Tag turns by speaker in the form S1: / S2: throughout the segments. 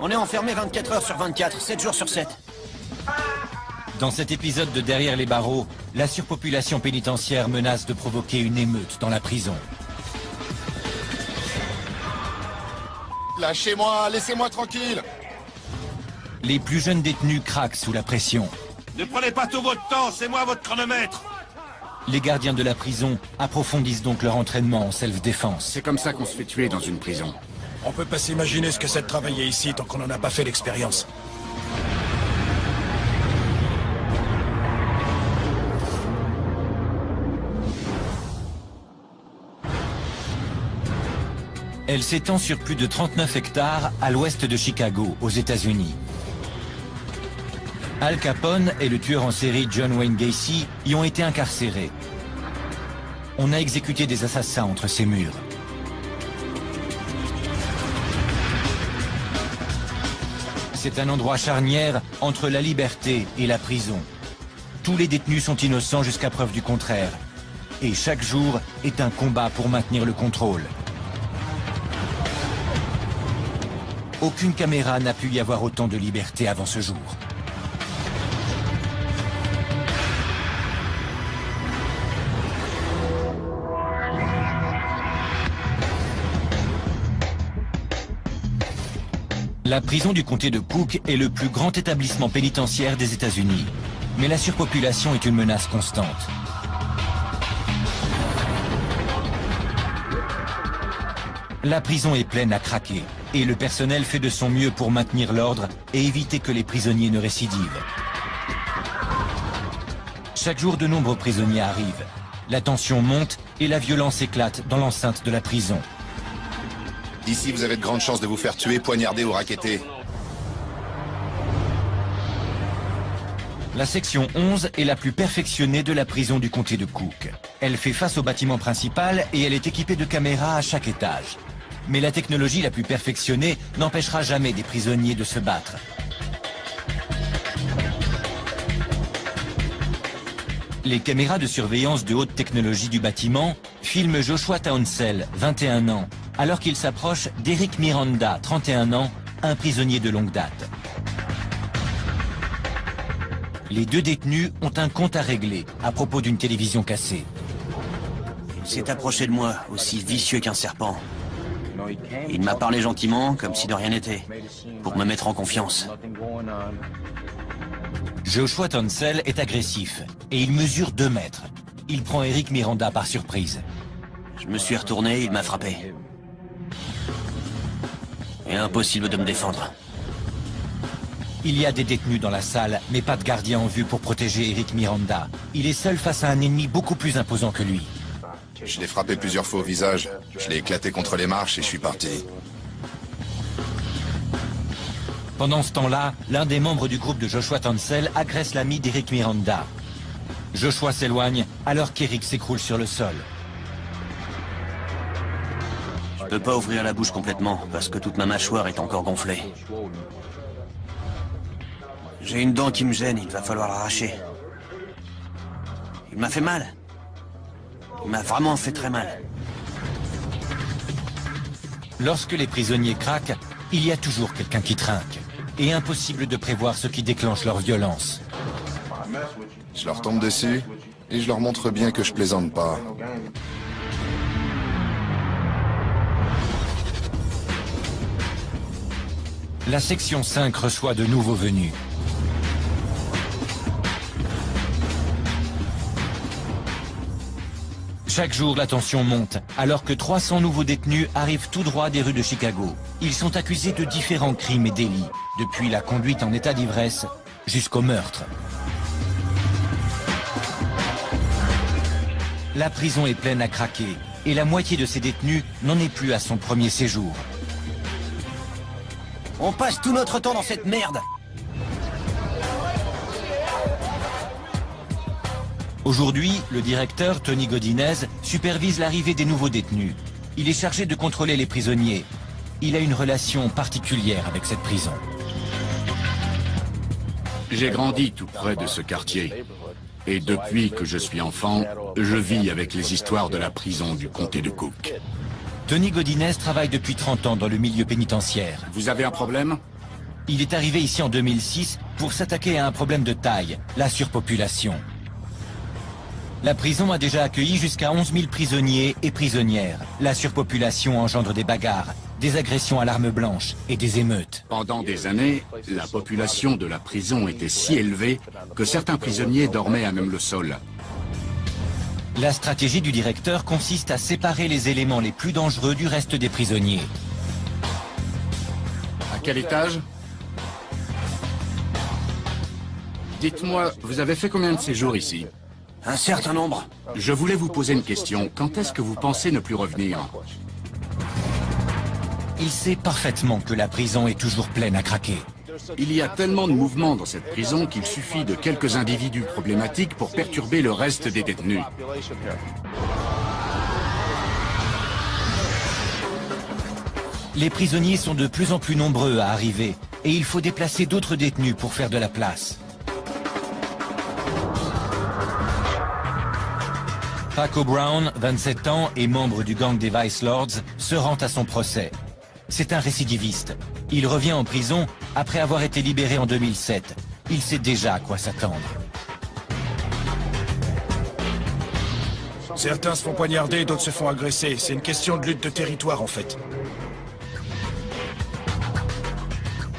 S1: On est enfermé 24 heures sur 24, 7 jours sur 7.
S2: Dans cet épisode de Derrière les barreaux, la surpopulation pénitentiaire menace de provoquer une émeute dans la prison.
S3: Lâchez-moi, laissez-moi tranquille.
S2: Les plus jeunes détenus craquent sous la pression.
S4: Ne prenez pas tout votre temps, c'est moi votre chronomètre.
S2: Les gardiens de la prison approfondissent donc leur entraînement en self-défense.
S5: C'est comme ça qu'on se fait tuer dans une prison.
S6: On peut pas s'imaginer ce que c'est de travailler ici tant qu'on n'en a pas fait l'expérience.
S2: Elle s'étend sur plus de 39 hectares à l'ouest de Chicago, aux États-Unis. Al Capone et le tueur en série John Wayne Gacy y ont été incarcérés. On a exécuté des assassins entre ces murs. C'est un endroit charnière entre la liberté et la prison. Tous les détenus sont innocents jusqu'à preuve du contraire. Et chaque jour est un combat pour maintenir le contrôle. Aucune caméra n'a pu y avoir autant de liberté avant ce jour. La prison du comté de Cook est le plus grand établissement pénitentiaire des États-Unis. Mais la surpopulation est une menace constante. La prison est pleine à craquer. Et le personnel fait de son mieux pour maintenir l'ordre et éviter que les prisonniers ne récidivent. Chaque jour, de nombreux prisonniers arrivent. La tension monte et la violence éclate dans l'enceinte de la prison.
S3: Ici, vous avez de grandes chances de vous faire tuer, poignarder ou racketter.
S2: La section 11 est la plus perfectionnée de la prison du comté de Cook. Elle fait face au bâtiment principal et elle est équipée de caméras à chaque étage. Mais la technologie la plus perfectionnée n'empêchera jamais des prisonniers de se battre. Les caméras de surveillance de haute technologie du bâtiment filment Joshua Townsell, 21 ans, alors qu'il s'approche d'Eric Miranda, 31 ans, un prisonnier de longue date. Les deux détenus ont un compte à régler à propos d'une télévision cassée.
S1: Il s'est approché de moi, aussi vicieux qu'un serpent. Il m'a parlé gentiment, comme si de rien n'était, pour me mettre en confiance.
S2: Joshua Townsell est agressif et il mesure 2 mètres. Il prend Eric Miranda par surprise.
S1: Je me suis retourné, il m'a frappé. Et impossible de me défendre.
S2: Il y a des détenus dans la salle, mais pas de gardien en vue pour protéger Eric Miranda. Il est seul face à un ennemi beaucoup plus imposant que lui.
S3: Je l'ai frappé plusieurs fois au visage. Je l'ai éclaté contre les marches et je suis parti.
S2: Pendant ce temps-là, l'un des membres du groupe de Joshua Townsell agresse l'ami d'Eric Miranda. Joshua s'éloigne alors qu'Eric s'écroule sur le sol.
S1: Je peux pas ouvrir la bouche complètement, parce que toute ma mâchoire est encore gonflée. J'ai une dent qui me gêne, il va falloir l'arracher. Il m'a fait mal. Il m'a vraiment fait très mal.
S2: Lorsque les prisonniers craquent, il y a toujours quelqu'un qui trinque. Et impossible de prévoir ce qui déclenche leur violence.
S3: Je leur tombe dessus et je leur montre bien que je plaisante pas.
S2: La section 5 reçoit de nouveaux venus. Chaque jour, la tension monte, alors que 300 nouveaux détenus arrivent tout droit des rues de Chicago. Ils sont accusés de différents crimes et délits, depuis la conduite en état d'ivresse jusqu'au meurtre. La prison est pleine à craquer, et la moitié de ces détenus n'en est plus à son premier séjour.
S1: On passe tout notre temps dans cette merde.
S2: Aujourd'hui, le directeur, Tony Godinez, supervise l'arrivée des nouveaux détenus. Il est chargé de contrôler les prisonniers. Il a une relation particulière avec cette prison.
S5: J'ai grandi tout près de ce quartier. Et depuis que je suis enfant, je vis avec les histoires de la prison du comté de Cook.
S2: Tony Godinez travaille depuis 30 ans dans le milieu pénitentiaire.
S5: Vous avez un problème?
S2: Il est arrivé ici en 2006 pour s'attaquer à un problème de taille, la surpopulation. La prison a déjà accueilli jusqu'à 11 000 prisonniers et prisonnières. La surpopulation engendre des bagarres, des agressions à l'arme blanche et des émeutes.
S5: Pendant des années, la population de la prison était si élevée que certains prisonniers dormaient à même le sol.
S2: La stratégie du directeur consiste à séparer les éléments les plus dangereux du reste des prisonniers.
S5: À quel étage? Dites-moi, vous avez fait combien de séjours ici?
S1: Un certain nombre.
S5: Je voulais vous poser une question. Quand est-ce que vous pensez ne plus revenir?
S2: Il sait parfaitement que la prison est toujours pleine à craquer.
S5: Il y a tellement de mouvements dans cette prison qu'il suffit de quelques individus problématiques pour perturber le reste des détenus.
S2: Les prisonniers sont de plus en plus nombreux à arriver et il faut déplacer d'autres détenus pour faire de la place. Paco Brown, 27 ans et membre du gang des Vice Lords, se rend à son procès. C'est un récidiviste. Il revient en prison après avoir été libéré en 2007. Il sait déjà à quoi s'attendre.
S6: Certains se font poignarder, d'autres se font agresser. C'est une question de lutte de territoire, en fait.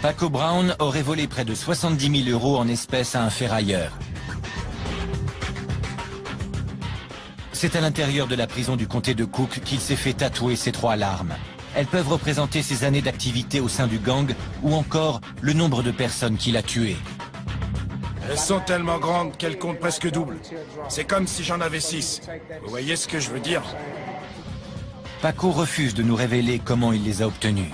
S2: Paco Brown aurait volé près de 70 000 € en espèces à un ferrailleur. C'est à l'intérieur de la prison du comté de Cook qu'il s'est fait tatouer ces 3 larmes. Elles peuvent représenter ses années d'activité au sein du gang ou encore le nombre de personnes qu'il a tuées.
S6: Elles sont tellement grandes qu'elles comptent presque double. C'est comme si j'en avais 6. Vous voyez ce que je veux dire?
S2: Paco refuse de nous révéler comment il les a obtenues.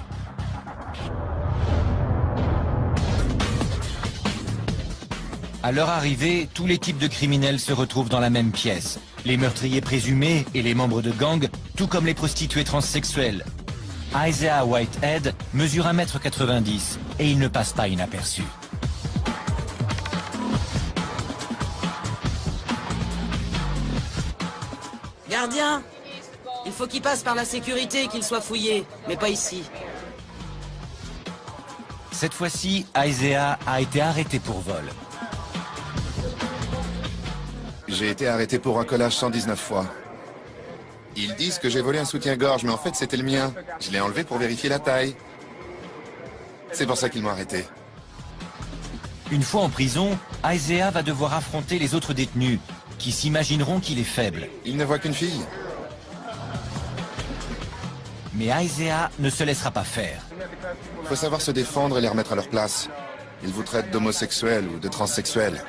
S2: À leur arrivée, tous les types de criminels se retrouvent dans la même pièce. Les meurtriers présumés et les membres de gangs, tout comme les prostituées transsexuelles. Isaiah Whitehead mesure 1,90 m et il ne passe pas inaperçu.
S7: Gardien, il faut qu'il passe par la sécurité et qu'il soit fouillé, mais pas ici.
S2: Cette fois-ci, Isaiah a été arrêté pour vol.
S3: J'ai été arrêté pour racolage 119 fois. Ils disent que j'ai volé un soutien-gorge, mais en fait c'était le mien. Je l'ai enlevé pour vérifier la taille. C'est pour ça qu'ils m'ont arrêté.
S2: Une fois en prison, Isaiah va devoir affronter les autres détenus, qui s'imagineront qu'il est faible.
S3: Il ne voit qu'une fille.
S2: Mais Isaiah ne se laissera pas faire.
S3: Faut savoir se défendre et les remettre à leur place. Ils vous traitent d'homosexuels ou de transsexuels.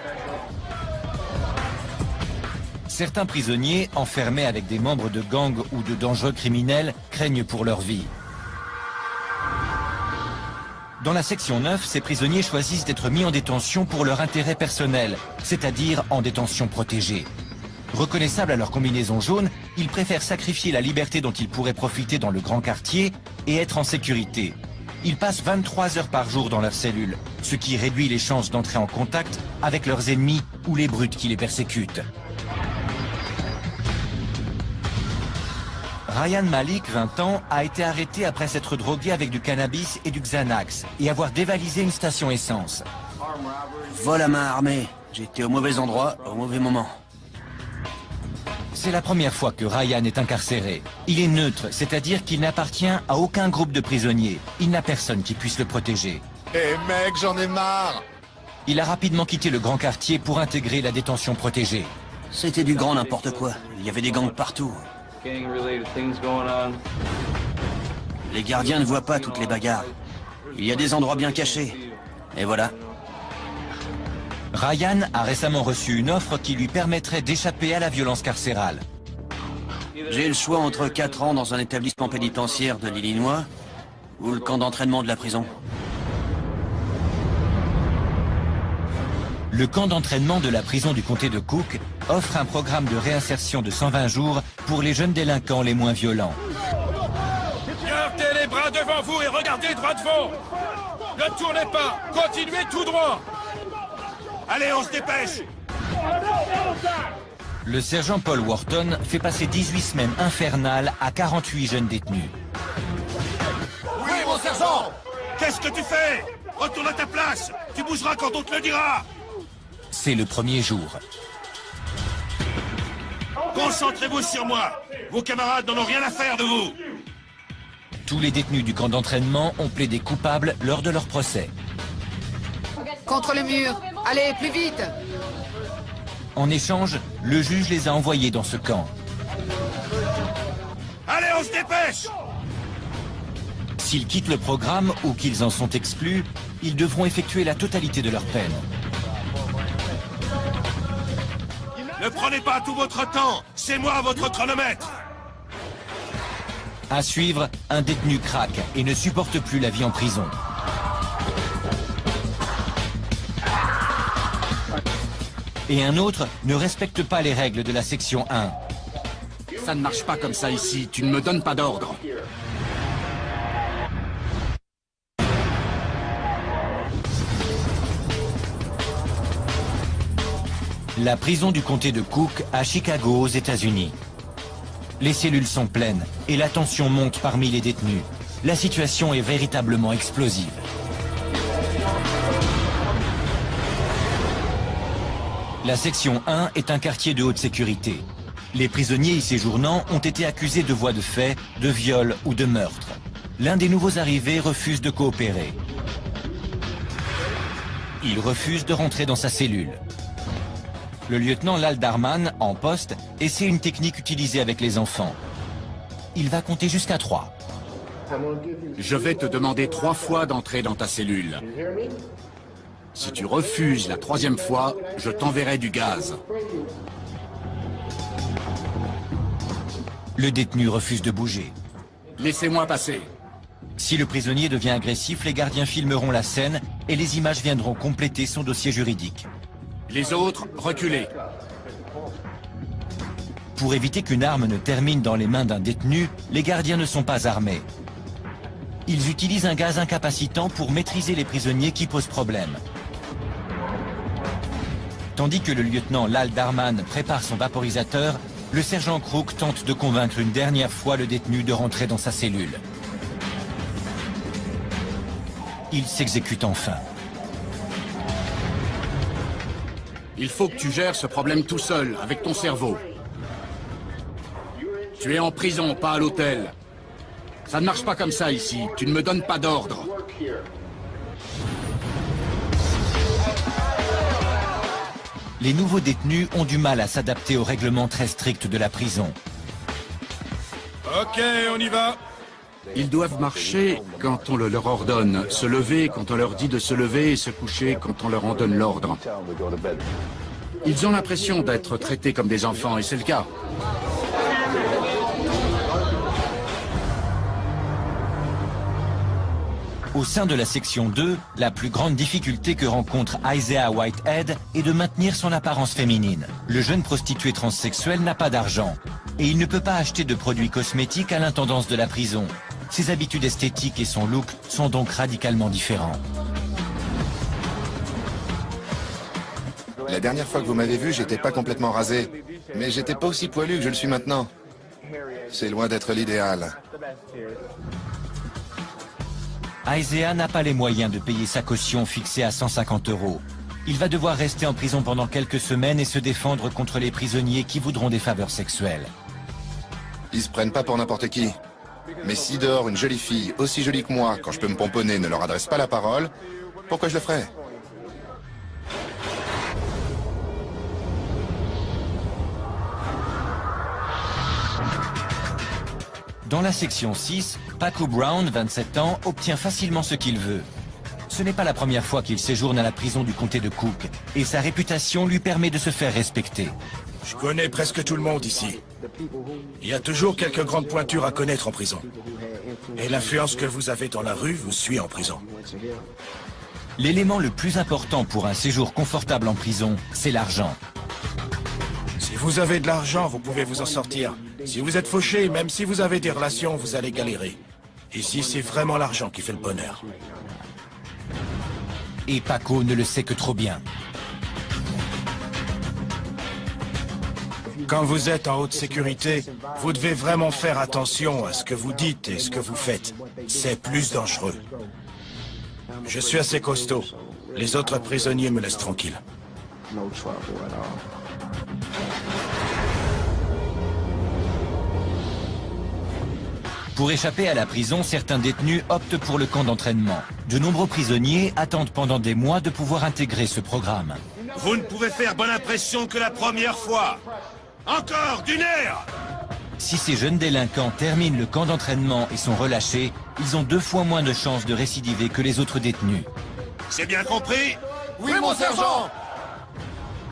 S2: Certains prisonniers, enfermés avec des membres de gangs ou de dangereux criminels, craignent pour leur vie. Dans la section 9, ces prisonniers choisissent d'être mis en détention pour leur intérêt personnel, c'est-à-dire en détention protégée. Reconnaissables à leur combinaison jaune, ils préfèrent sacrifier la liberté dont ils pourraient profiter dans le grand quartier et être en sécurité. Ils passent 23 heures par jour dans leur cellule, ce qui réduit les chances d'entrer en contact avec leurs ennemis ou les brutes qui les persécutent. Ryan Malik, 20 ans, a été arrêté après s'être drogué avec du cannabis et du Xanax et avoir dévalisé une station essence.
S1: Vol à main armée. J'étais au mauvais endroit, au mauvais moment.
S2: C'est la première fois que Ryan est incarcéré. Il est neutre, c'est-à-dire qu'il n'appartient à aucun groupe de prisonniers. Il n'a personne qui puisse le protéger.
S3: Eh mec, j'en ai marre!
S2: Il a rapidement quitté le grand quartier pour intégrer la détention protégée.
S1: C'était du grand n'importe quoi. Il y avait des gangs partout. Les gardiens ne voient pas toutes les bagarres. Il y a des endroits bien cachés. Et voilà.
S2: Ryan a récemment reçu une offre qui lui permettrait d'échapper à la violence carcérale.
S1: J'ai le choix entre 4 ans dans un établissement pénitentiaire de l'Illinois ou le camp d'entraînement de la prison.
S2: Le camp d'entraînement de la prison du comté de Cook offre un programme de réinsertion de 120 jours pour les jeunes délinquants les moins violents.
S6: Gardez les bras devant vous et regardez droit devant. Ne tournez pas, continuez tout droit.
S4: Allez, on se dépêche!
S2: Le sergent Paul Wharton fait passer 18 semaines infernales à 48 jeunes détenus.
S4: Oui, mon sergent! Qu'est-ce que tu fais? Retourne à ta place. Tu bougeras quand on te le dira.
S2: C'est le premier jour.
S4: Concentrez-vous sur moi. Vos camarades n'en ont rien à faire de vous.
S2: Tous les détenus du camp d'entraînement ont plaidé coupables lors de leur procès.
S8: Contre le mur. Allez, plus vite.
S2: En échange, le juge les a envoyés dans ce camp.
S4: Allez, on se dépêche.
S2: S'ils quittent le programme ou qu'ils en sont exclus, ils devront effectuer la totalité de leur peine.
S4: Ne prenez pas tout votre temps. C'est moi votre chronomètre.
S2: À suivre, un détenu craque et ne supporte plus la vie en prison. Et un autre ne respecte pas les règles de la section 1.
S5: Ça ne marche pas comme ça ici, tu ne me donnes pas d'ordre.
S2: La prison du comté de Cook à Chicago aux États-Unis. Les cellules sont pleines et la tension monte parmi les détenus. La situation est véritablement explosive. La section 1 est un quartier de haute sécurité. Les prisonniers y séjournant ont été accusés de voies de fait, de viol ou de meurtre. L'un des nouveaux arrivés refuse de coopérer. Il refuse de rentrer dans sa cellule. Le lieutenant Lal Darman, en poste, essaie une technique utilisée avec les enfants. Il va compter jusqu'à 3.
S5: Je vais te demander 3 fois d'entrer dans ta cellule. Si tu refuses la 3e fois, je t'enverrai du gaz.
S2: Le détenu refuse de bouger.
S5: Laissez-moi passer.
S2: Si le prisonnier devient agressif, les gardiens filmeront la scène et les images viendront compléter son dossier juridique.
S5: Les autres, reculez.
S2: Pour éviter qu'une arme ne termine dans les mains d'un détenu, les gardiens ne sont pas armés. Ils utilisent un gaz incapacitant pour maîtriser les prisonniers qui posent problème. Tandis que le lieutenant Lal Darman prépare son vaporisateur, le sergent Crook tente de convaincre une dernière fois le détenu de rentrer dans sa cellule. Il s'exécute enfin.
S5: Il faut que tu gères ce problème tout seul, avec ton cerveau. Tu es en prison, pas à l'hôtel. Ça ne marche pas comme ça ici, tu ne me donnes pas d'ordre.
S2: Les nouveaux détenus ont du mal à s'adapter aux règlements très stricts de la prison.
S6: Ok, on y va.
S5: Ils doivent marcher quand on le leur ordonne, se lever quand on leur dit de se lever et se coucher quand on leur en donne l'ordre. Ils ont l'impression d'être traités comme des enfants et c'est le cas.
S2: Au sein de la section 2, la plus grande difficulté que rencontre Isaiah Whitehead est de maintenir son apparence féminine. Le jeune prostitué transsexuel n'a pas d'argent et il ne peut pas acheter de produits cosmétiques à l'intendance de la prison. Ses habitudes esthétiques et son look sont donc radicalement différents.
S3: La dernière fois que vous m'avez vu, j'étais pas complètement rasé. Mais j'étais pas aussi poilu que je le suis maintenant. C'est loin d'être l'idéal.
S2: Isaiah n'a pas les moyens de payer sa caution fixée à 150 €. Il va devoir rester en prison pendant quelques semaines et se défendre contre les prisonniers qui voudront des faveurs sexuelles.
S3: Ils se prennent pas pour n'importe qui. Mais si dehors une jolie fille, aussi jolie que moi, quand je peux me pomponner, ne leur adresse pas la parole, pourquoi je le ferais?
S2: Dans la section 6, Paco Brown, 27 ans, obtient facilement ce qu'il veut. Ce n'est pas la première fois qu'il séjourne à la prison du comté de Cook, et sa réputation lui permet de se faire respecter.
S6: Je connais presque tout le monde ici. Il y a toujours quelques grandes pointures à connaître en prison. Et l'influence que vous avez dans la rue vous suit en prison.
S2: L'élément le plus important pour un séjour confortable en prison, c'est l'argent.
S6: Si vous avez de l'argent, vous pouvez vous en sortir. Si vous êtes fauché, même si vous avez des relations, vous allez galérer. Ici, c'est vraiment l'argent qui fait le bonheur.
S2: Et Paco ne le sait que trop bien.
S6: Quand vous êtes en haute sécurité, vous devez vraiment faire attention à ce que vous dites et ce que vous faites. C'est plus dangereux. Je suis assez costaud. Les autres prisonniers me laissent tranquille.
S2: Pour échapper à la prison, certains détenus optent pour le camp d'entraînement. De nombreux prisonniers attendent pendant des mois de pouvoir intégrer ce programme.
S4: Vous ne pouvez faire bonne impression que la première fois. Encore, du nerf!
S2: Si ces jeunes délinquants terminent le camp d'entraînement et sont relâchés, ils ont 2 fois moins de chances de récidiver que les autres détenus.
S4: C'est bien compris?
S3: Oui, mon sergent!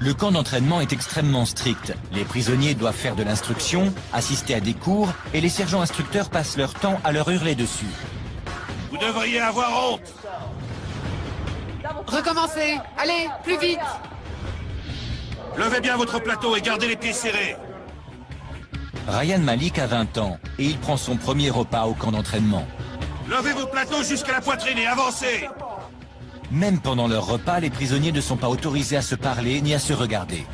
S2: Le camp d'entraînement est extrêmement strict. Les prisonniers doivent faire de l'instruction, assister à des cours, et les sergents instructeurs passent leur temps à leur hurler dessus.
S4: Vous devriez avoir honte!
S8: Recommencez. Allez, plus vite.
S4: Levez bien votre plateau et gardez les pieds serrés.
S2: Ryan Malik a 20 ans, et il prend son premier repas au camp d'entraînement.
S4: Levez vos plateaux jusqu'à la poitrine et avancez!
S2: Même pendant leur repas, les prisonniers ne sont pas autorisés à se parler ni à se regarder.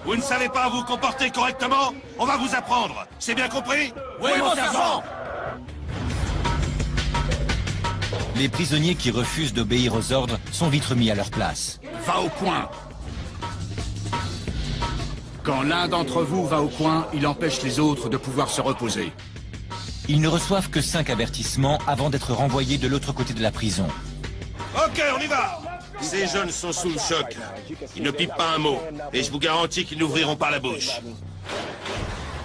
S4: Vous ne savez pas vous comporter correctement? On va vous apprendre. C'est bien compris?
S1: Oui, mon sergent!
S2: Les prisonniers qui refusent d'obéir aux ordres sont vite remis à leur place.
S5: Va au coin. Quand l'un d'entre vous va au coin, il empêche les autres de pouvoir se reposer.
S2: Ils ne reçoivent que 5 avertissements avant d'être renvoyés de l'autre côté de la prison.
S4: Ok, on y va! Ces jeunes sont sous le choc. Ils ne pipent pas un mot. Et je vous garantis qu'ils n'ouvriront pas la bouche.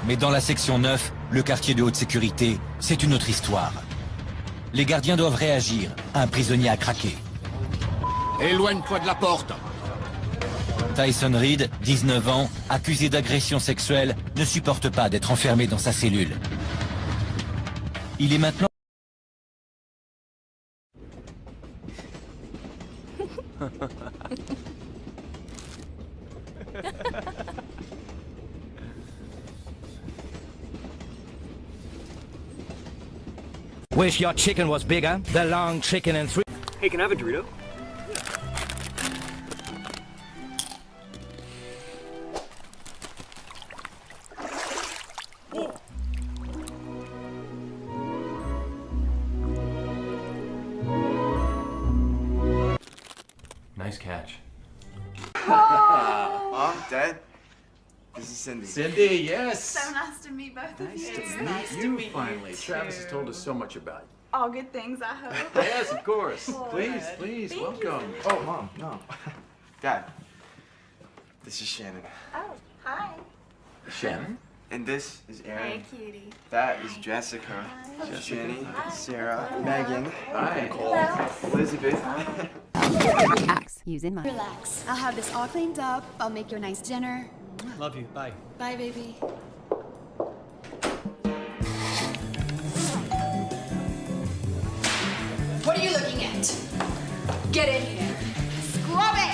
S2: Mais dans la section 9, le quartier de haute sécurité, c'est une autre histoire. Les gardiens doivent réagir. Un prisonnier a craqué.
S5: Éloigne-toi de la porte.
S2: Tyson Reed, 19 ans, accusé d'agression sexuelle, ne supporte pas d'être enfermé dans sa cellule. Il est maintenant...
S9: Wish your chicken was bigger. The long chicken and 3.
S10: Hey, can I have a Dorito?
S11: Nice catch.
S12: Mom, Dad, this is Cindy.
S11: Cindy, yes.
S13: So nice to meet both of you.
S11: Nice to meet you finally. Travis has told us so much about you.
S13: All good things, I hope.
S11: Yes, of course.
S13: Good.
S11: Please, please,
S13: Thank
S11: welcome.
S13: you.
S12: Oh, Mom, no. Dad, this is Shannon.
S13: Oh, hi.
S11: Shannon?
S12: And this is Aaron.
S13: Hey, cutie.
S12: That is Jessica. Jenny, Sarah, Megan,
S11: Hi.
S12: Nicole, Elizabeth.
S14: Using mine.
S13: Relax. I'll have this all cleaned up. I'll make you a nice dinner.
S10: Love you. Bye.
S13: Bye, baby. What are you looking at? Get in here. Scrub it!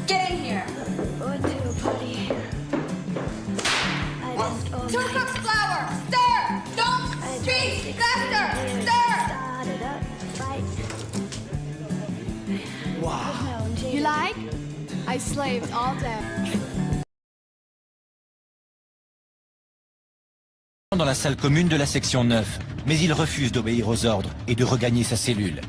S13: Get in here.
S14: Going to a party.
S13: What? 2 cups flour. Stir. Don't speak. Faster. Stir.
S14: Wow.
S13: You like? I slaved all day.
S2: Dans la salle commune de la section 9, mais il refuse d'obéir aux ordres et de regagner sa cellule.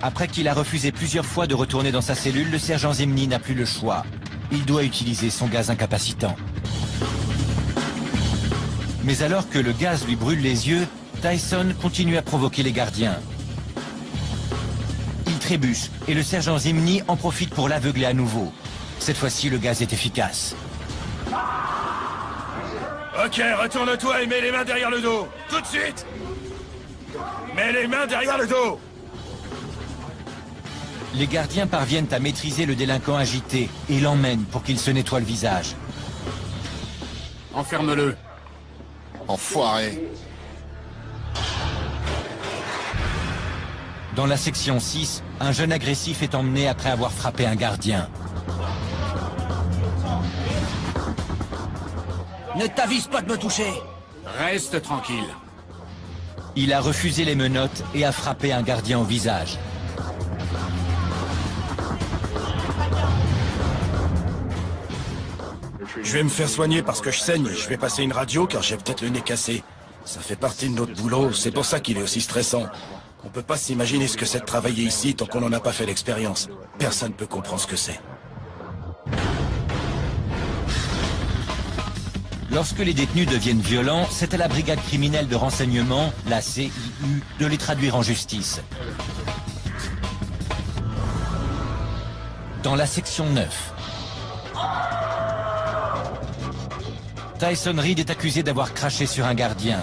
S2: Après qu'il a refusé plusieurs fois de retourner dans sa cellule, le sergent Zimny n'a plus le choix. Il doit utiliser son gaz incapacitant. Mais alors que le gaz lui brûle les yeux, Tyson continue à provoquer les gardiens. Il trébuche et le sergent Zimny en profite pour l'aveugler à nouveau. Cette fois-ci, le gaz est efficace.
S6: Ok, retourne-toi et mets les mains derrière le dos. Tout de suite. Mets les mains derrière le dos.
S2: Les gardiens parviennent à maîtriser le délinquant agité et l'emmènent pour qu'il se nettoie le visage.
S5: Enferme-le.
S3: Enfoiré.
S2: Dans la section 6, un jeune agressif est emmené après avoir frappé un gardien.
S1: Ne t'avise pas de me toucher!
S5: Reste tranquille.
S2: Il a refusé les menottes et a frappé un gardien au visage.
S6: Je vais me faire soigner parce que je saigne. Je vais passer une radio car j'ai peut-être le nez cassé. Ça fait partie de notre boulot, c'est pour ça qu'il est aussi stressant. On peut pas s'imaginer ce que c'est de travailler ici tant qu'on n'en a pas fait l'expérience. Personne ne peut comprendre ce que c'est.
S2: Lorsque les détenus deviennent violents, c'est à la brigade criminelle de renseignement, la CIU, de les traduire en justice. Dans la section 9. Tyson Reed est accusé d'avoir craché sur un gardien.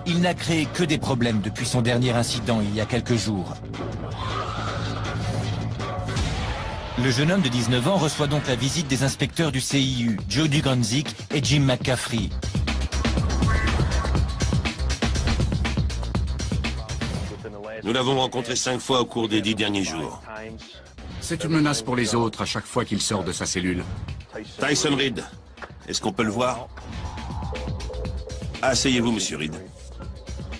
S2: Il n'a créé que des problèmes depuis son dernier incident il y a quelques jours. Le jeune homme de 19 ans reçoit donc la visite des inspecteurs du CIU, Joe Duganzik et Jim McCaffrey.
S4: Nous l'avons rencontré 5 fois au cours des 10 derniers jours.
S5: C'est une menace pour les autres à chaque fois qu'il sort de sa cellule.
S4: Tyson Reed, est-ce qu'on peut le voir? Asseyez-vous, monsieur Reed.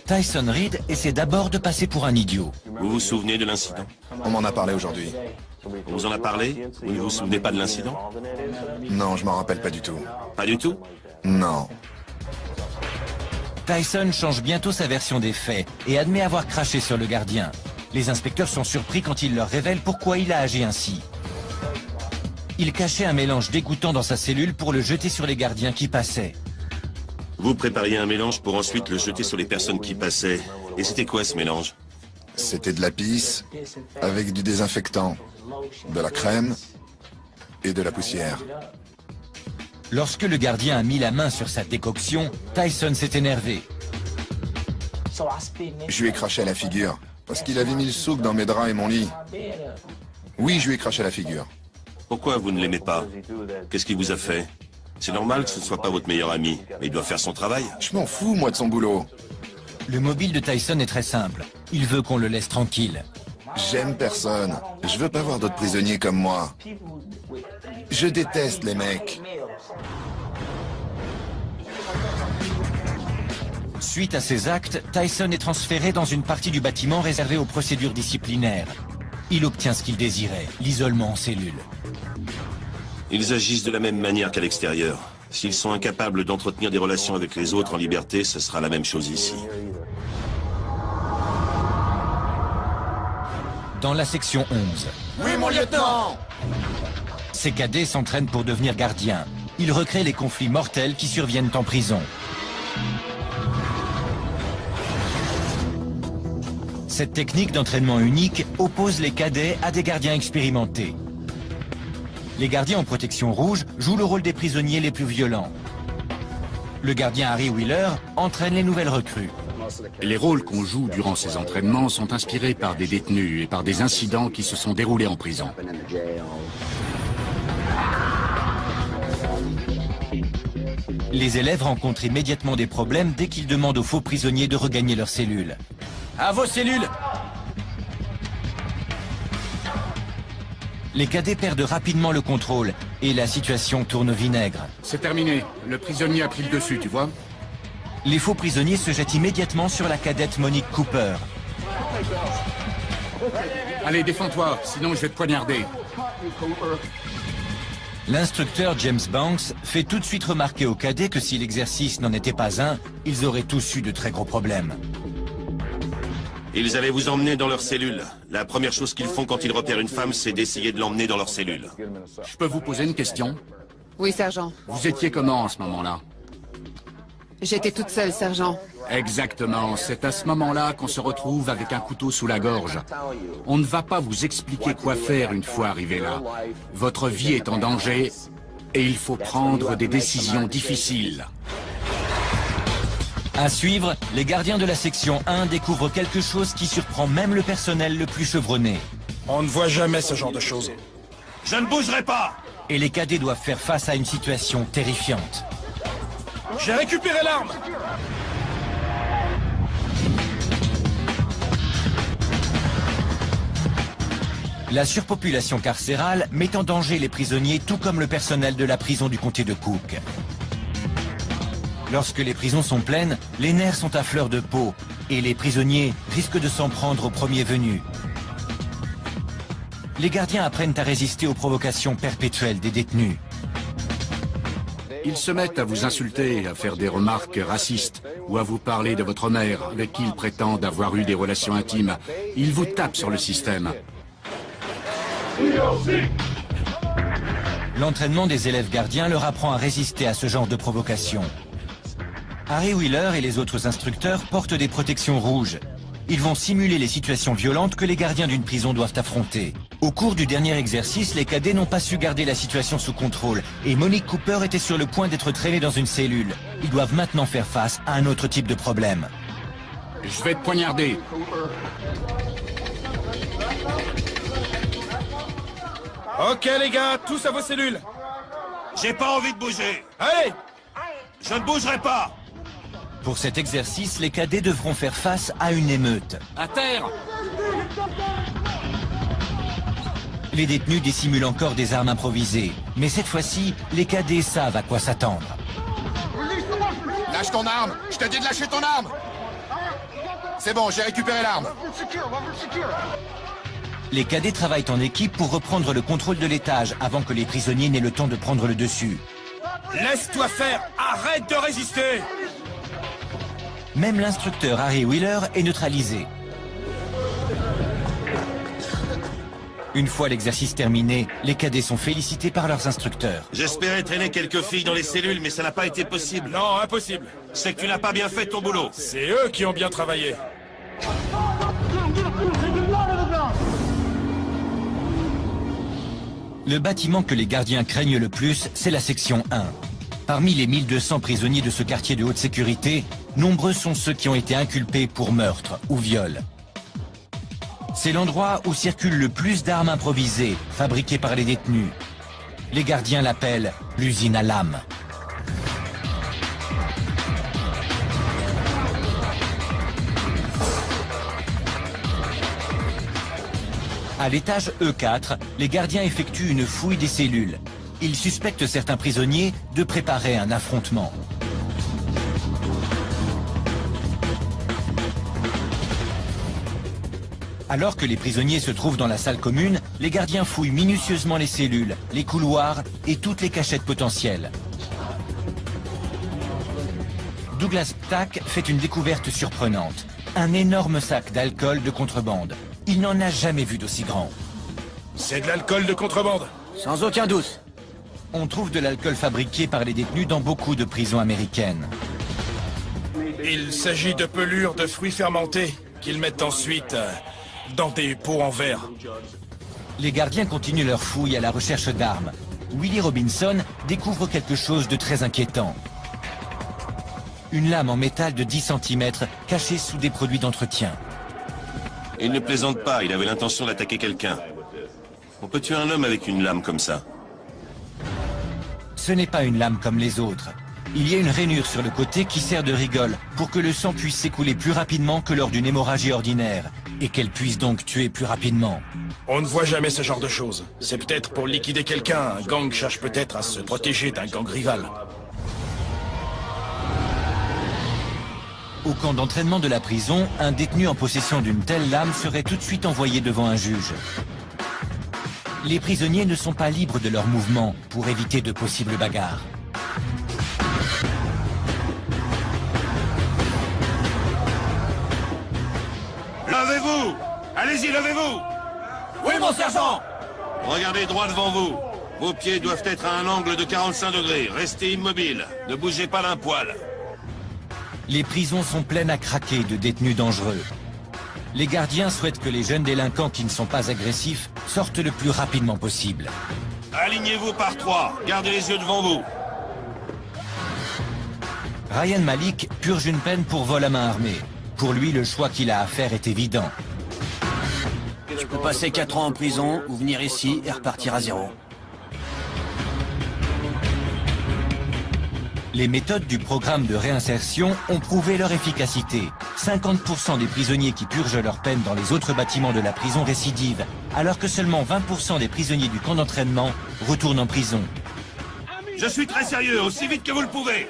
S2: Tyson Reed essaie d'abord de passer pour un idiot.
S4: Vous vous souvenez de l'incident?
S3: On m'en a parlé aujourd'hui.
S4: On vous en a parlé? Vous ne vous souvenez pas de l'incident?
S3: Non, je m'en rappelle pas du tout.
S4: Pas du tout?
S3: Non.
S2: Tyson change bientôt sa version des faits et admet avoir craché sur le gardien. Les inspecteurs sont surpris quand il leur révèle pourquoi il a agi ainsi. Il cachait un mélange dégoûtant dans sa cellule pour le jeter sur les gardiens qui passaient.
S4: Vous prépariez un mélange pour ensuite le jeter sur les personnes qui passaient. Et c'était quoi ce mélange?
S3: C'était de la pisse avec du désinfectant, de la crème et de la poussière.
S2: Lorsque le gardien a mis la main sur sa décoction, Tyson s'est énervé.
S3: Je lui ai craché à la figure, parce qu'il avait mis le souk dans mes draps et mon lit. Oui, je lui ai craché à la figure.
S4: Pourquoi vous ne l'aimez pas? Qu'est-ce qu'il vous a fait? C'est normal que ce ne soit pas votre meilleur ami, mais il doit faire son travail.
S3: Je m'en fous, moi, de son boulot.
S2: Le mobile de Tyson est très simple. Il veut qu'on le laisse tranquille.
S3: J'aime personne. Je veux pas voir d'autres prisonniers comme moi. Je déteste les mecs.
S2: Suite à ces actes, Tyson est transféré dans une partie du bâtiment réservée aux procédures disciplinaires. Il obtient ce qu'il désirait, l'isolement en cellule.
S4: Ils agissent de la même manière qu'à l'extérieur. S'ils sont incapables d'entretenir des relations avec les autres en liberté, ce sera la même chose ici.
S2: Dans la section 11.
S6: Oui, mon lieutenant!
S2: Ces cadets s'entraînent pour devenir gardiens. Ils recréent les conflits mortels qui surviennent en prison. Cette technique d'entraînement unique oppose les cadets à des gardiens expérimentés. Les gardiens en protection rouge jouent le rôle des prisonniers les plus violents. Le gardien Harry Wheeler entraîne les nouvelles recrues.
S5: Les rôles qu'on joue durant ces entraînements sont inspirés par des détenus et par des incidents qui se sont déroulés en prison.
S2: Les élèves rencontrent immédiatement des problèmes dès qu'ils demandent aux faux prisonniers de regagner leurs cellules.
S6: À vos cellules!
S2: Les cadets perdent rapidement le contrôle et la situation tourne au vinaigre.
S5: C'est terminé. Le prisonnier a pris le dessus, tu vois?
S2: Les faux prisonniers se jettent immédiatement sur la cadette Monique Cooper.
S5: Allez, défends-toi, sinon je vais te poignarder.
S2: L'instructeur James Banks fait tout de suite remarquer aux cadets que si l'exercice n'en était pas un, ils auraient tous eu de très gros problèmes.
S4: Ils allaient vous emmener dans leur cellule. La première chose qu'ils font quand ils repèrent une femme, c'est d'essayer de l'emmener dans leur cellule.
S5: Je peux vous poser une question?
S8: Oui, sergent.
S5: Vous étiez comment à ce moment-là?
S8: J'étais toute seule, sergent.
S5: Exactement. C'est à ce moment-là qu'on se retrouve avec un couteau sous la gorge. On ne va pas vous expliquer quoi faire une fois arrivé là. Votre vie est en danger et il faut prendre des décisions difficiles.
S2: À suivre, les gardiens de la section 1 découvrent quelque chose qui surprend même le personnel le plus chevronné.
S6: On ne voit jamais ce genre de choses.
S4: Je ne bougerai pas!
S2: Et les cadets doivent faire face à une situation terrifiante.
S6: J'ai récupéré l'arme!
S2: La surpopulation carcérale met en danger les prisonniers tout comme le personnel de la prison du comté de Cook. Lorsque les prisons sont pleines, les nerfs sont à fleur de peau et les prisonniers risquent de s'en prendre au premier venu. Les gardiens apprennent à résister aux provocations perpétuelles des détenus.
S5: Ils se mettent à vous insulter, à faire des remarques racistes, ou à vous parler de votre mère, avec qui ils prétendent avoir eu des relations intimes. Ils vous tapent sur le système.
S2: L'entraînement des élèves gardiens leur apprend à résister à ce genre de provocation. Harry Wheeler et les autres instructeurs portent des protections rouges. Ils vont simuler les situations violentes que les gardiens d'une prison doivent affronter. Au cours du dernier exercice, les cadets n'ont pas su garder la situation sous contrôle et Monique Cooper était sur le point d'être traînée dans une cellule. Ils doivent maintenant faire face à un autre type de problème.
S5: Je vais te poignarder.
S6: Ok les gars, tous à vos cellules.
S4: J'ai pas envie de bouger.
S6: Allez!
S4: Je ne bougerai pas.
S2: Pour cet exercice, les cadets devront faire face à une émeute.
S5: À terre!
S2: Les détenus dissimulent encore des armes improvisées. Mais cette fois-ci, les cadets savent à quoi s'attendre.
S3: Lâche ton arme! Je te dis de lâcher ton arme! C'est bon, j'ai récupéré l'arme.
S2: Les cadets travaillent en équipe pour reprendre le contrôle de l'étage avant que les prisonniers n'aient le temps de prendre le dessus.
S6: Laisse-toi faire! Arrête de résister!
S2: Même l'instructeur Harry Wheeler est neutralisé. Une fois l'exercice terminé, les cadets sont félicités par leurs instructeurs.
S4: J'espérais traîner quelques filles dans les cellules, mais ça n'a pas été possible.
S6: Non, impossible.
S4: C'est que tu n'as pas bien fait ton boulot.
S6: C'est eux qui ont bien travaillé.
S2: Le bâtiment que les gardiens craignent le plus, c'est la section 1. Parmi les 1200 prisonniers de ce quartier de haute sécurité, nombreux sont ceux qui ont été inculpés pour meurtre ou viol. C'est l'endroit où circulent le plus d'armes improvisées, fabriquées par les détenus. Les gardiens l'appellent l'usine à lames. À l'étage E4, les gardiens effectuent une fouille des cellules. Ils suspectent certains prisonniers de préparer un affrontement. Alors que les prisonniers se trouvent dans la salle commune, les gardiens fouillent minutieusement les cellules, les couloirs et toutes les cachettes potentielles. Douglas Ptak fait une découverte surprenante. Un énorme sac d'alcool de contrebande. Il n'en a jamais vu d'aussi grand.
S6: C'est de l'alcool de contrebande.
S7: Sans aucun doute.
S2: On trouve de l'alcool fabriqué par les détenus dans beaucoup de prisons américaines.
S6: Il s'agit de pelures de fruits fermentés qu'ils mettent ensuite dans des pots en verre.
S2: Les gardiens continuent leur fouille à la recherche d'armes. Willie Robinson découvre quelque chose de très inquiétant. Une lame en métal de 10 cm cachée sous des produits d'entretien.
S4: Il ne plaisante pas, il avait l'intention d'attaquer quelqu'un. On peut tuer un homme avec une lame comme ça.
S2: Ce n'est pas une lame comme les autres. Il y a une rainure sur le côté qui sert de rigole pour que le sang puisse s'écouler plus rapidement que lors d'une hémorragie ordinaire et qu'elle puisse donc tuer plus rapidement.
S6: On ne voit jamais ce genre de choses. C'est peut-être pour liquider quelqu'un. Un gang cherche peut-être à se protéger d'un gang rival.
S2: Au camp d'entraînement de la prison, un détenu en possession d'une telle lame serait tout de suite envoyé devant un juge. Les prisonniers ne sont pas libres de leurs mouvements pour éviter de possibles bagarres.
S4: Levez-vous! Allez-y, levez-vous!
S7: Oui, mon sergent!
S4: Regardez droit devant vous. Vos pieds doivent être à un angle de 45 degrés. Restez immobile. Ne bougez pas d'un poil.
S2: Les prisons sont pleines à craquer de détenus dangereux. Les gardiens souhaitent que les jeunes délinquants qui ne sont pas agressifs sortent le plus rapidement possible.
S4: Alignez-vous par 3. Gardez les yeux devant vous.
S2: Ryan Malik purge une peine pour vol à main armée. Pour lui, le choix qu'il a à faire est évident.
S1: Je peux passer 4 ans en prison ou venir ici et repartir à zéro.
S2: Les méthodes du programme de réinsertion ont prouvé leur efficacité. 50% des prisonniers qui purgent leur peine dans les autres bâtiments de la prison récidivent, alors que seulement 20% des prisonniers du camp d'entraînement retournent en prison.
S4: Je suis très sérieux, aussi vite que vous le pouvez.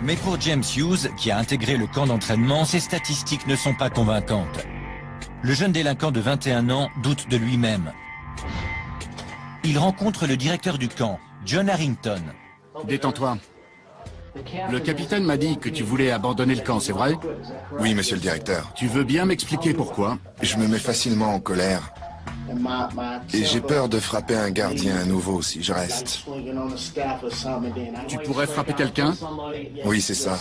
S2: Mais pour James Hughes, qui a intégré le camp d'entraînement, ces statistiques ne sont pas convaincantes. Le jeune délinquant de 21 ans doute de lui-même. Il rencontre le directeur du camp, John Harrington.
S5: Détends-toi. Le capitaine m'a dit que tu voulais abandonner le camp, c'est vrai?
S3: Oui, monsieur le directeur.
S5: Tu veux bien m'expliquer pourquoi?
S3: Je me mets facilement en colère. Et j'ai peur de frapper un gardien à nouveau si je reste.
S5: Tu pourrais frapper quelqu'un?
S3: Oui, c'est ça.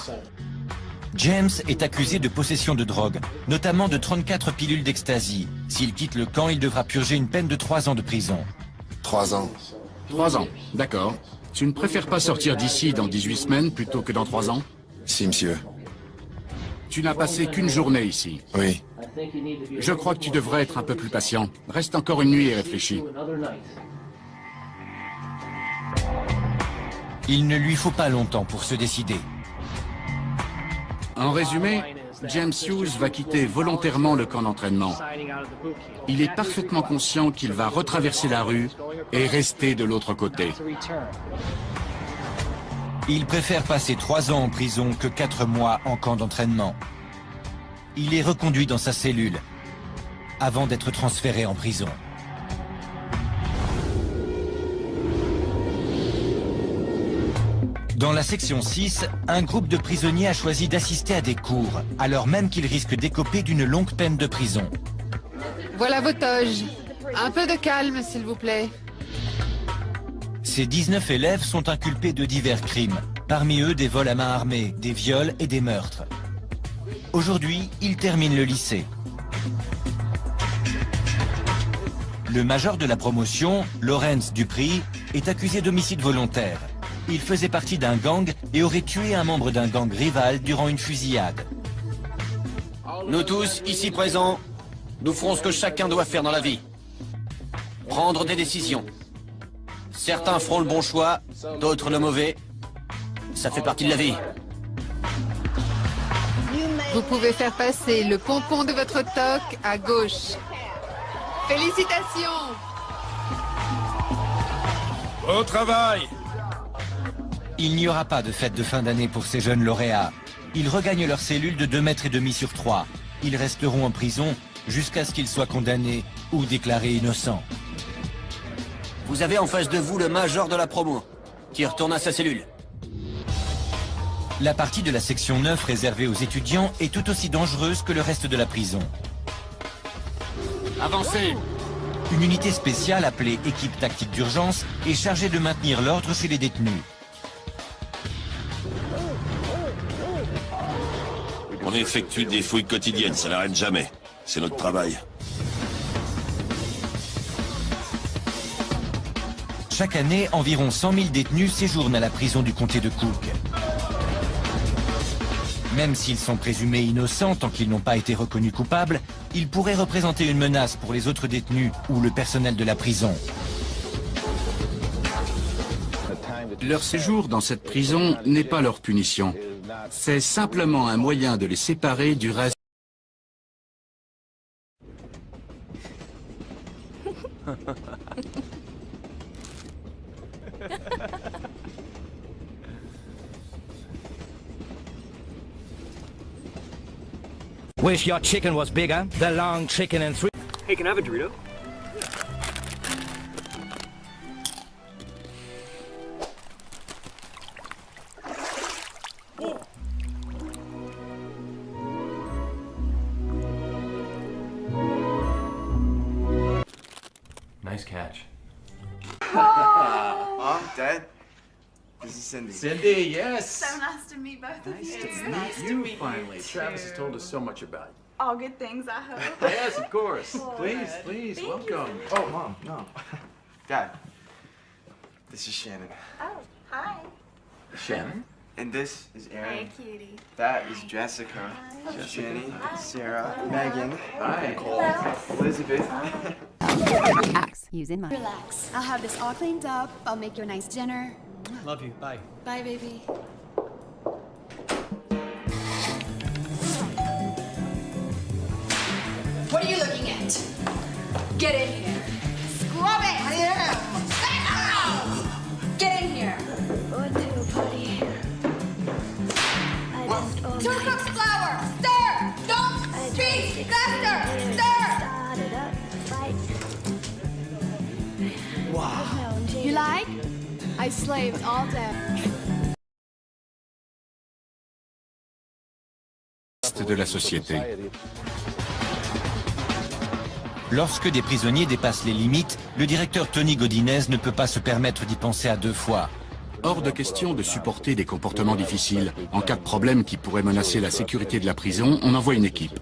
S2: James est accusé de possession de drogue, notamment de 34 pilules d'ecstasy. S'il quitte le camp, il devra purger une peine de 3 ans de prison.
S3: 3 ans.
S5: 3 ans, d'accord. Tu ne préfères pas sortir d'ici dans 18 semaines plutôt que dans 3 ans?
S3: Si, monsieur.
S5: Tu n'as passé qu'une journée ici.
S3: Oui.
S5: Je crois que tu devrais être un peu plus patient. Reste encore une nuit et réfléchis.
S2: Il ne lui faut pas longtemps pour se décider.
S5: En résumé, James Hughes va quitter volontairement le camp d'entraînement. Il est parfaitement conscient qu'il va retraverser la rue et rester de l'autre côté.
S2: Il préfère passer 3 ans en prison que 4 mois en camp d'entraînement. Il est reconduit dans sa cellule avant d'être transféré en prison. Dans la section 6, un groupe de prisonniers a choisi d'assister à des cours, alors même qu'ils risquent d'écoper d'une longue peine de prison.
S8: Voilà vos toges. Un peu de calme, s'il vous plaît.
S2: Ces 19 élèves sont inculpés de divers crimes, parmi eux des vols à main armée, des viols et des meurtres. Aujourd'hui, ils terminent le lycée. Le major de la promotion, Lawrence Dupri, est accusé d'homicide volontaire. Il faisait partie d'un gang et aurait tué un membre d'un gang rival durant une fusillade.
S1: Nous tous, ici présents, nous ferons ce que chacun doit faire dans la vie. Prendre des décisions. Certains feront le bon choix, d'autres le mauvais. Ça fait partie de la vie.
S8: Vous pouvez faire passer le pompon de votre toque à gauche. Félicitations!
S6: Au travail!
S2: Il n'y aura pas de fête de fin d'année pour ces jeunes lauréats. Ils regagnent leur cellule de 2,5 mètres sur 3. Ils resteront en prison jusqu'à ce qu'ils soient condamnés ou déclarés innocents.
S1: Vous avez en face de vous le major de la promo, qui retourne à sa cellule.
S2: La partie de la section 9 réservée aux étudiants est tout aussi dangereuse que le reste de la prison.
S5: Avancez!
S2: Une unité spéciale appelée équipe tactique d'urgence est chargée de maintenir l'ordre chez les détenus.
S4: On effectue des fouilles quotidiennes, ça n'arrête jamais. C'est notre travail.
S2: Chaque année, environ 100 000 détenus séjournent à la prison du comté de Cook. Même s'ils sont présumés innocents tant qu'ils n'ont pas été reconnus coupables, ils pourraient représenter une menace pour les autres détenus ou le personnel de la prison.
S5: Leur séjour dans cette prison n'est pas leur punition. C'est simplement un moyen de les séparer du reste.
S9: Wish your chicken was bigger. The long chicken and 3.
S10: Hey, can I have a Dorito?
S12: Nice catch.
S15: Mom, Dad, this is Cindy.
S11: Cindy, yes.
S13: So nice to meet both of you.
S11: It's nice to meet you finally. Travis has told us so much about you.
S13: All good things, I hope.
S11: Yes, of course.
S13: Good.
S11: Please,
S13: Thank
S11: welcome.
S13: you.
S15: Oh, Mom, no. Dad, this is Shannon.
S13: Oh, hi.
S11: Shannon?
S15: And this is Aaron.
S13: Hey, cutie.
S15: That is Jessica. Jenny, Sarah, Megan,
S11: Hi.
S15: Nicole, Elizabeth.
S16: Relax. Using my.
S13: Relax. I'll have this all cleaned up. I'll make you a nice dinner.
S10: Love you. Bye.
S13: Bye, baby. What are you looking at? Get in here. Scrub it! I am. Get in here.
S14: What to, buddy?
S13: 2 cups flour. Stir. Don't speak. Faster. Stir.
S14: Started up the fight.
S13: Wow. You like?
S14: I slaved all day.
S5: De la société.
S2: Lorsque des prisonniers dépassent les limites, le directeur Tony Godinez ne peut pas se permettre d'y penser à deux fois.
S5: Hors de question de supporter des comportements difficiles. En cas de problème qui pourrait menacer la sécurité de la prison, on envoie une équipe.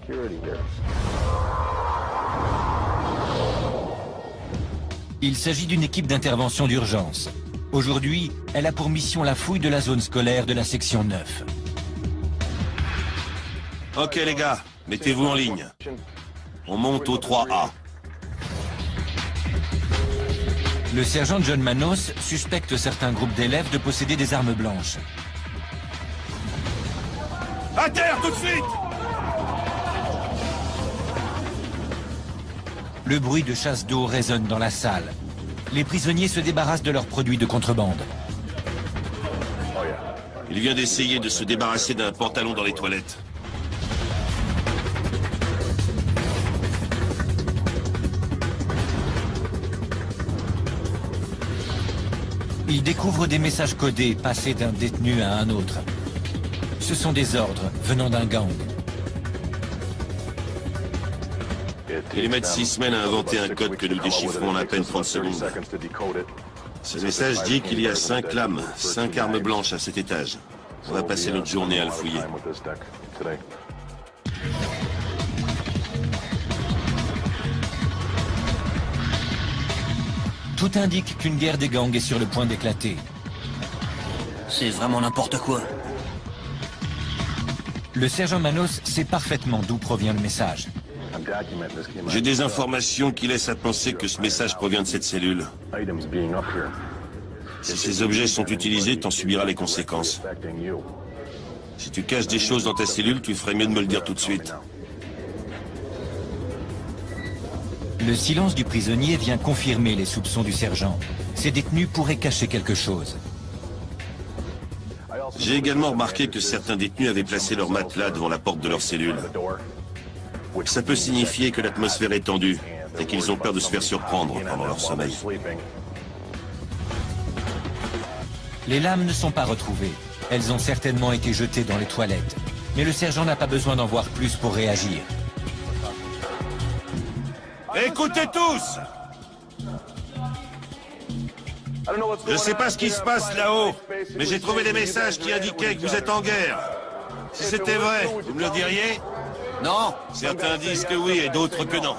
S2: Il s'agit d'une équipe d'intervention d'urgence. Aujourd'hui, elle a pour mission la fouille de la zone scolaire de la section 9.
S4: Ok les gars, mettez-vous en ligne. On monte au 3A.
S2: Le sergent John Manos suspecte certains groupes d'élèves de posséder des armes blanches.
S4: À terre tout de suite!
S2: Le bruit de chasse d'eau résonne dans la salle. Les prisonniers se débarrassent de leurs produits de contrebande.
S4: Il vient d'essayer de se débarrasser d'un pantalon dans les toilettes.
S2: Il découvre des messages codés passés d'un détenu à un autre. Ce sont des ordres venant d'un gang.
S4: Il met 6 semaines à inventer un code que nous déchiffrons en à peine 30 secondes. Ce message dit qu'il y a 5 lames, 5 armes blanches à cet étage. On va passer notre journée à le fouiller.
S2: Tout indique qu'une guerre des gangs est sur le point d'éclater.
S1: C'est vraiment n'importe quoi.
S2: Le sergent Manos sait parfaitement d'où provient le message.
S4: J'ai des informations qui laissent à penser que ce message provient de cette cellule. Si ces objets sont utilisés, t'en subiras les conséquences. Si tu caches des choses dans ta cellule, tu ferais mieux de me le dire tout de suite.
S2: Le silence du prisonnier vient confirmer les soupçons du sergent. Ces détenus pourraient cacher quelque chose.
S4: J'ai également remarqué que certains détenus avaient placé leur matelas devant la porte de leur cellule. Ça peut signifier que l'atmosphère est tendue et qu'ils ont peur de se faire surprendre pendant leur sommeil.
S2: Les lames ne sont pas retrouvées. Elles ont certainement été jetées dans les toilettes. Mais le sergent n'a pas besoin d'en voir plus pour réagir.
S4: Écoutez tous! Je sais pas ce qui se passe là-haut, mais j'ai trouvé des messages qui indiquaient que vous êtes en guerre. Si c'était vrai, vous me le diriez?
S1: Non.
S4: Certains disent que oui et d'autres que non.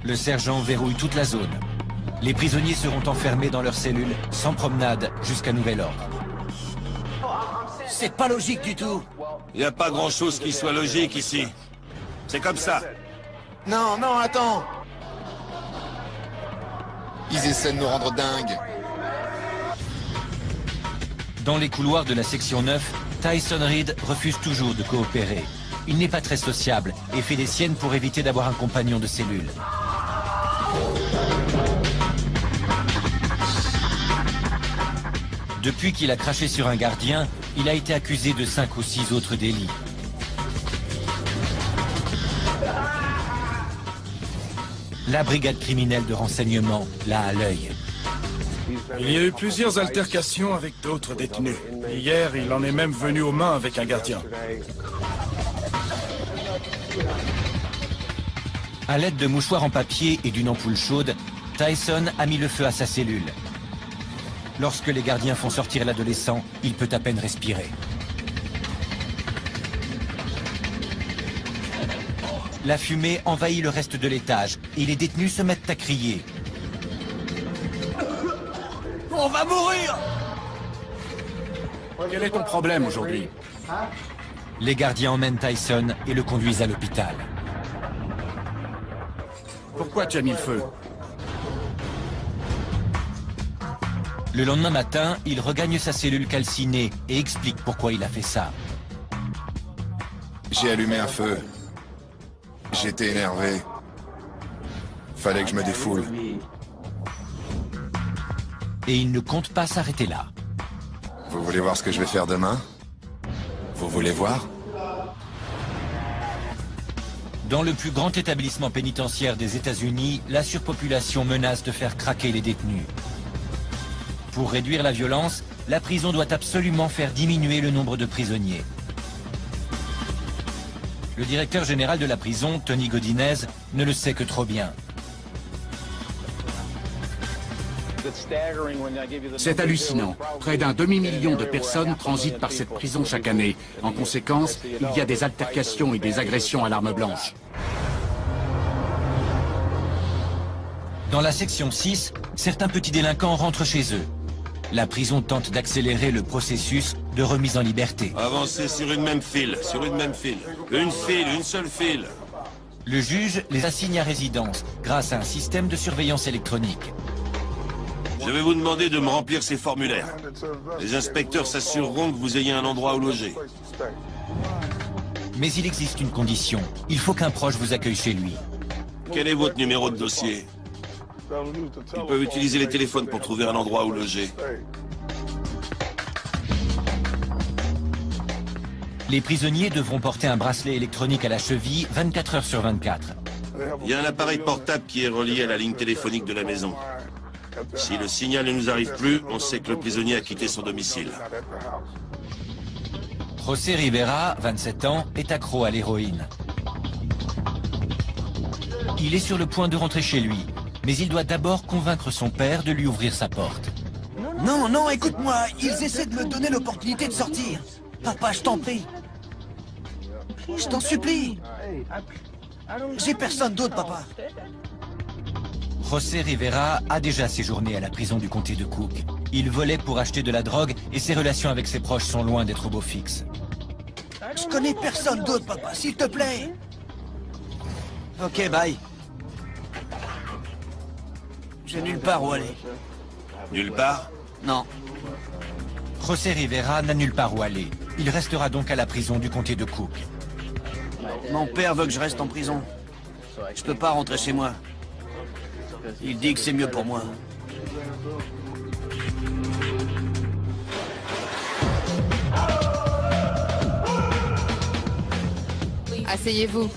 S2: Le sergent verrouille toute la zone. Les prisonniers seront enfermés dans leurs cellules, sans promenade, jusqu'à nouvel ordre.
S1: C'est pas logique du tout.
S4: Il n'y a pas grand-chose qui soit logique ici. C'est comme ça.
S3: Non, non, attends! Ils essaient de nous rendre dingues.
S2: Dans les couloirs de la section 9, Tyson Reed refuse toujours de coopérer. Il n'est pas très sociable et fait des siennes pour éviter d'avoir un compagnon de cellule. Depuis qu'il a craché sur un gardien, il a été accusé de 5 ou 6 autres délits. La brigade criminelle de renseignement l'a à l'œil.
S6: Il y a eu plusieurs altercations avec d'autres détenus. Hier, il en est même venu aux mains avec un gardien.
S2: À l'aide de mouchoirs en papier et d'une ampoule chaude, Tyson a mis le feu à sa cellule. Lorsque les gardiens font sortir l'adolescent, il peut à peine respirer. La fumée envahit le reste de l'étage et les détenus se mettent à crier.
S1: On va mourir!
S5: Quel est ton problème aujourd'hui?
S2: Les gardiens emmènent Tyson et le conduisent à l'hôpital.
S5: Pourquoi tu as mis le feu?
S2: Le lendemain matin, il regagne sa cellule calcinée et explique pourquoi il a fait ça.
S3: J'ai allumé un feu. J'étais énervé. Fallait que je me défoule.
S2: Et il ne compte pas s'arrêter là.
S3: Vous voulez voir ce que je vais faire demain? Vous voulez voir?
S2: Dans le plus grand établissement pénitentiaire des États-Unis, la surpopulation menace de faire craquer les détenus. Pour réduire la violence, la prison doit absolument faire diminuer le nombre de prisonniers. Le directeur général de la prison, Tony Godinez, ne le sait que trop bien.
S5: C'est hallucinant. Près d'un demi-million de personnes transitent par cette prison chaque année. En conséquence, il y a des altercations et des agressions à l'arme blanche.
S2: Dans la section 6, certains petits délinquants rentrent chez eux. La prison tente d'accélérer le processus de remise en liberté.
S4: Avancez sur une même file, sur une même file. Une file, une seule file.
S2: Le juge les assigne à résidence grâce à un système de surveillance électronique.
S4: Je vais vous demander de me remplir ces formulaires. Les inspecteurs s'assureront que vous ayez un endroit où loger.
S2: Mais il existe une condition. Il faut qu'un proche vous accueille chez lui.
S4: Quel est votre numéro de dossier? Ils peuvent utiliser les téléphones pour trouver un endroit où loger.
S2: Les prisonniers devront porter un bracelet électronique à la cheville 24 heures sur 24.
S4: Il y a un appareil portable qui est relié à la ligne téléphonique de la maison. Si le signal ne nous arrive plus, on sait que le prisonnier a quitté son domicile.
S2: José Rivera, 27 ans, est accro à l'héroïne. Il est sur le point de rentrer chez lui, mais il doit d'abord convaincre son père de lui ouvrir sa porte.
S17: Non, non, écoute-moi, ils essaient de me donner l'opportunité de sortir. Papa, je t'en prie. Je t'en supplie. J'ai personne d'autre, papa.
S2: José Rivera a déjà séjourné à la prison du comté de Cook. Il volait pour acheter de la drogue et ses relations avec ses proches sont loin d'être au beau fixe.
S17: Je connais personne d'autre, papa, s'il te plaît.
S7: Ok, bye.
S17: J'ai nulle part où aller.
S4: Nulle part?
S7: Non.
S2: José Rivera n'a nulle part où aller. Il restera donc à la prison du comté de Cook.
S7: Mon père veut que je reste en prison. Je peux pas rentrer chez moi. Il dit que c'est mieux pour moi.
S8: Asseyez-vous.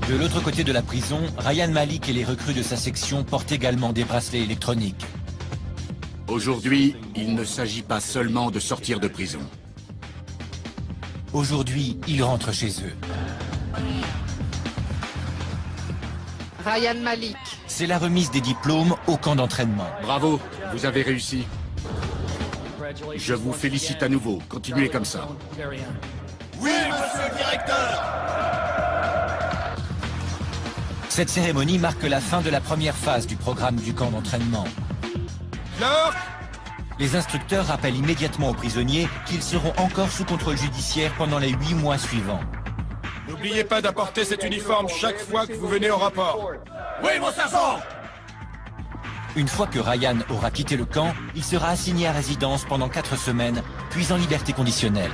S2: De l'autre côté de la prison, Ryan Malik et les recrues de sa section portent également des bracelets électroniques.
S5: Aujourd'hui, il ne s'agit pas seulement de sortir de prison.
S2: Aujourd'hui, ils rentrent chez eux.
S8: Ryan Malik.
S2: C'est la remise des diplômes au camp d'entraînement.
S5: Bravo, vous avez réussi. Je vous félicite à nouveau. Continuez comme ça.
S17: Oui, monsieur le directeur!
S2: Cette cérémonie marque la fin de la première phase du programme du camp d'entraînement. Les instructeurs rappellent immédiatement aux prisonniers qu'ils seront encore sous contrôle judiciaire pendant les 8 mois suivants.
S6: N'oubliez pas d'apporter cet uniforme chaque fois que vous venez au rapport.
S17: Oui, mon sergent!
S2: Une fois que Ryan aura quitté le camp, il sera assigné à résidence pendant 4 semaines, puis en liberté conditionnelle.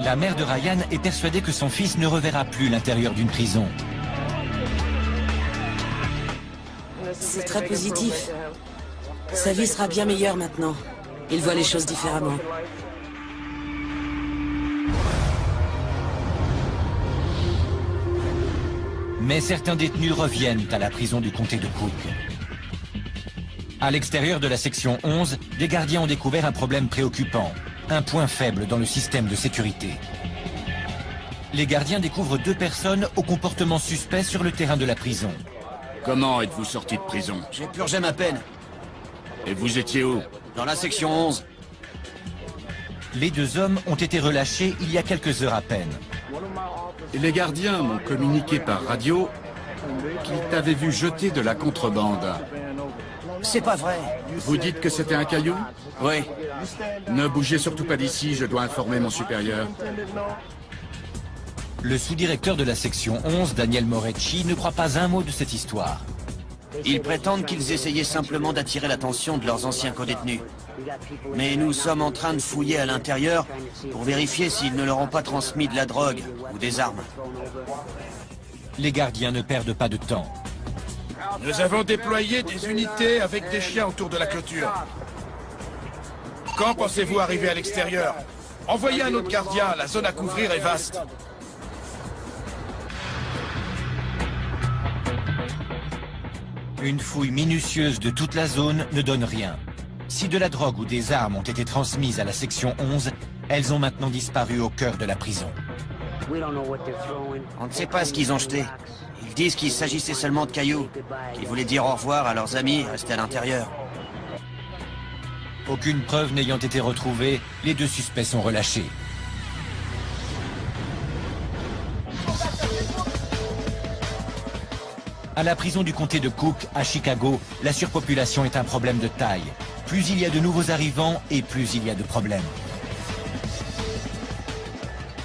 S2: La mère de Ryan est persuadée que son fils ne reverra plus l'intérieur d'une prison.
S7: C'est très positif. Sa vie sera bien meilleure maintenant. Il voit les choses différemment.
S2: Mais certains détenus reviennent à la prison du comté de Cook. À l'extérieur de la section 11, des gardiens ont découvert un problème préoccupant. Un point faible dans le système de sécurité. Les gardiens découvrent 2 personnes au comportement suspect sur le terrain de la prison.
S5: Comment êtes-vous sorti de prison?
S7: J'ai purgé ma peine.
S5: Et vous étiez où?
S7: Dans la section 11.
S2: Les 2 hommes ont été relâchés il y a quelques heures à peine.
S5: Les gardiens m'ont communiqué par radio qu'ils t'avaient vu jeter de la contrebande.
S17: C'est pas vrai.
S5: Vous dites que c'était un caillou?
S7: Oui.
S5: Ne bougez surtout pas d'ici, je dois informer mon supérieur.
S2: Le sous-directeur de la section 11, Daniel Morecci, ne croit pas un mot de cette histoire.
S7: Ils prétendent qu'ils essayaient simplement d'attirer l'attention de leurs anciens codétenus. Mais nous sommes en train de fouiller à l'intérieur pour vérifier s'ils ne leur ont pas transmis de la drogue ou des armes.
S2: Les gardiens ne perdent pas de temps.
S6: Nous avons déployé des unités avec des chiens autour de la clôture. Quand pensez-vous arriver à l'extérieur? Envoyez un autre gardien, la zone à couvrir est vaste.
S2: Une fouille minutieuse de toute la zone ne donne rien. Si de la drogue ou des armes ont été transmises à la section 11, elles ont maintenant disparu au cœur de la prison.
S7: On ne sait pas ce qu'ils ont jeté. Ils disent qu'il s'agissait seulement de cailloux, qu'ils voulaient dire au revoir à leurs amis restés à l'intérieur.
S2: Aucune preuve n'ayant été retrouvée, les 2 suspects sont relâchés. À la prison du comté de Cook, à Chicago, la surpopulation est un problème de taille. Plus il y a de nouveaux arrivants et plus il y a de problèmes.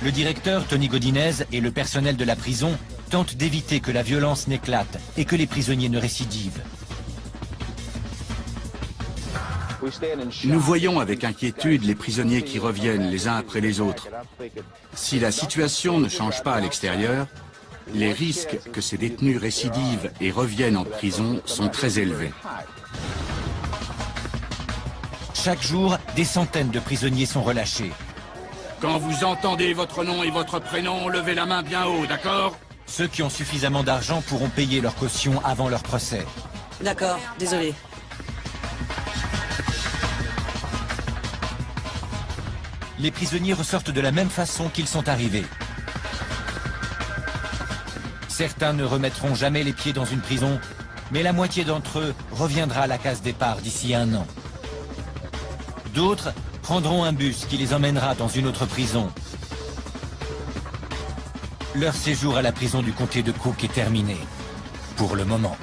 S2: Le directeur, Tony Godinez, et le personnel de la prison tentent d'éviter que la violence n'éclate et que les prisonniers ne récidivent.
S5: Nous voyons avec inquiétude les prisonniers qui reviennent les uns après les autres. Si la situation ne change pas à l'extérieur, les risques que ces détenus récidivent et reviennent en prison sont très élevés.
S2: Chaque jour, des centaines de prisonniers sont relâchés.
S5: Quand vous entendez votre nom et votre prénom, levez la main bien haut, d'accord?
S2: Ceux qui ont suffisamment d'argent pourront payer leur caution avant leur procès.
S18: D'accord, désolé.
S2: Les prisonniers ressortent de la même façon qu'ils sont arrivés. Certains ne remettront jamais les pieds dans une prison, mais la moitié d'entre eux reviendra à la case départ d'ici 1 an. D'autres prendront un bus qui les emmènera dans une autre prison. Leur séjour à la prison du comté de Cook est terminé, pour le moment.